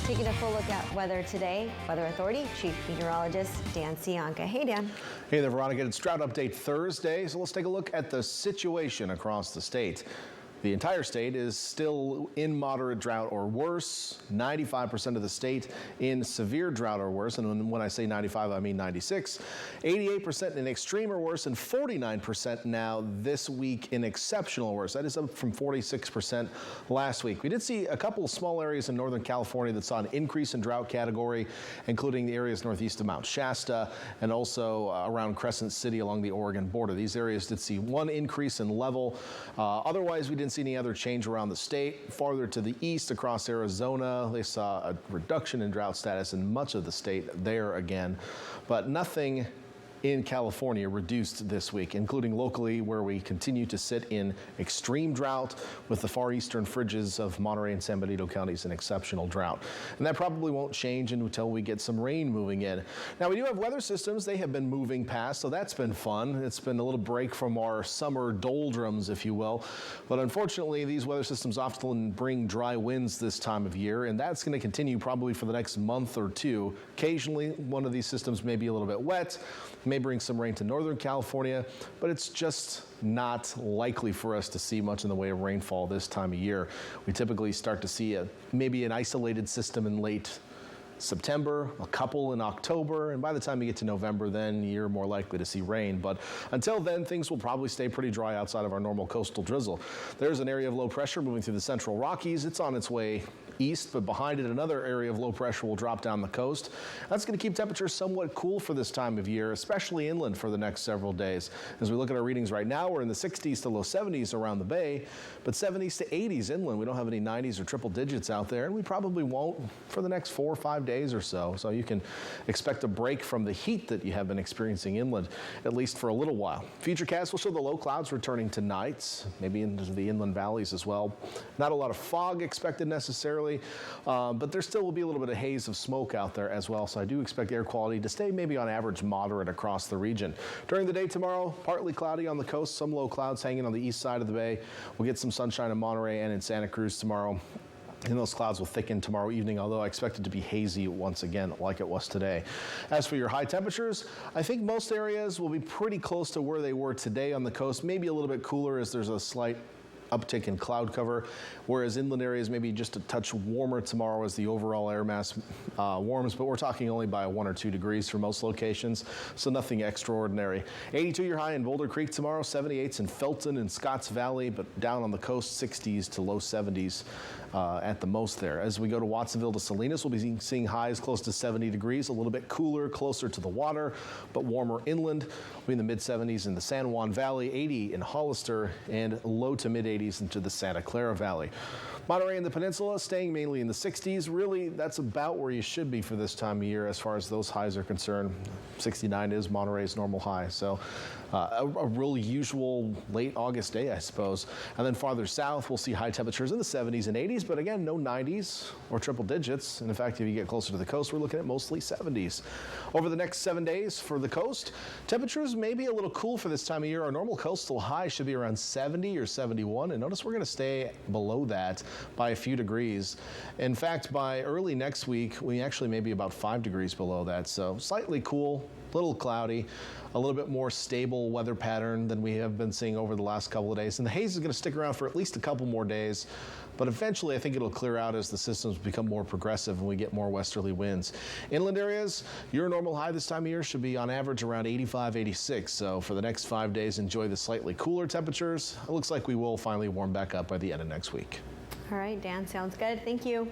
Taking a full look at weather today, Weather Authority Chief Meteorologist Dan Cianca. Hey, Dan. Hey there, Veronica. It's Drought Update Thursday, so let's take a look at the situation across the state. The entire state is still in moderate drought or worse. 95% of the state in severe drought or worse. And when I say 95, I mean 96. 88% in extreme or worse, and 49% now this week in exceptional or worse. That is up from 46% last week. We did see a couple of small areas in Northern California that saw an increase in drought category, including the areas northeast of Mount Shasta and also around Crescent City along the Oregon border. These areas did see one increase in level. Otherwise, we didn't see any other change around the state. Farther to the east across Arizona, they saw a reduction in drought status in much of the state there again, but nothing in California reduced this week, including locally where we continue to sit in extreme drought with the far eastern fringes of Monterey and San Benito counties in exceptional drought. And that probably won't change until we get some rain moving in. Now we do have weather systems. They have been moving past, so that's been fun. It's been a little break from our summer doldrums, if you will. But unfortunately, these weather systems often bring dry winds this time of year, and that's going to continue probably for the next month or two. Occasionally, one of these systems may be a little bit wet, may bring some rain to Northern California, but it's just not likely for us to see much in the way of rainfall this time of year. We typically start to see maybe an isolated system in late September, a couple in October, and by the time you get to November, then you're more likely to see rain. But until then, things will probably stay pretty dry outside of our normal coastal drizzle. There's an area of low pressure moving through the central Rockies. It's on its way east, but behind it, another area of low pressure will drop down the coast. That's going to keep temperatures somewhat cool for this time of year, especially inland for the next several days. As we look at our readings right now, we're in the 60s to low 70s around the bay, but 70s to 80s inland. We don't have any 90s or triple digits out there, and we probably won't for the next 4 or 5 days or so. So you can expect a break from the heat that you have been experiencing inland, at least for a little while. FUTURECAST will show the low clouds returning tonight, maybe into the inland valleys as well. Not a lot of fog expected necessarily, but there still will be a little bit of haze of smoke out there as well. So I do expect air quality to stay maybe on average moderate across the region. During the day tomorrow, partly cloudy on the coast, some low clouds hanging on the east side of the bay. We'll get some sunshine in Monterey and in Santa Cruz tomorrow. And those clouds will thicken tomorrow evening, although I expect it to be hazy once again like it was today. As for your high temperatures, I think most areas will be pretty close to where they were today on the coast, maybe a little bit cooler as there's a slight uptick in cloud cover, whereas inland areas maybe just a touch warmer tomorrow as the overall air mass warms, but we're talking only by 1 or 2 degrees for most locations, so nothing extraordinary. 82 your high in Boulder Creek tomorrow, 78s in Felton and Scotts Valley, but down on the coast 60s to low 70s at the most there. As we go to Watsonville to Salinas, we'll be seeing highs close to 70 degrees, a little bit cooler, closer to the water, but warmer inland. We'll be in the mid 70s in the San Juan Valley, 80 in Hollister, and low to mid 80s into the Santa Clara Valley. Monterey and the Peninsula staying mainly in the 60s. Really, that's about where you should be for this time of year as far as those highs are concerned. 69 is Monterey's normal high, so a real usual late August day, I suppose. And then farther south, we'll see high temperatures in the 70s and 80s, but again, no 90s or triple digits. And in fact, if you get closer to the coast, we're looking at mostly 70s. Over the next 7 days for the coast, temperatures may be a little cool for this time of year. Our normal coastal high should be around 70 or 71, and notice we're going to stay below that by a few degrees. In fact, by early next week, we actually may be about 5 degrees below that, so slightly cool, little cloudy, a little bit more stable weather pattern than we have been seeing over the last couple of days. And the haze is going to stick around for at least a couple more days, but eventually I think it'll clear out as the systems become more progressive and we get more westerly winds. Inland areas, your normal high this time of year should be on average around 85, 86. So for the next 5 days, enjoy the slightly cooler temperatures. It looks like we will finally warm back up by the end of next week. All right, Dan, sounds good. Thank you.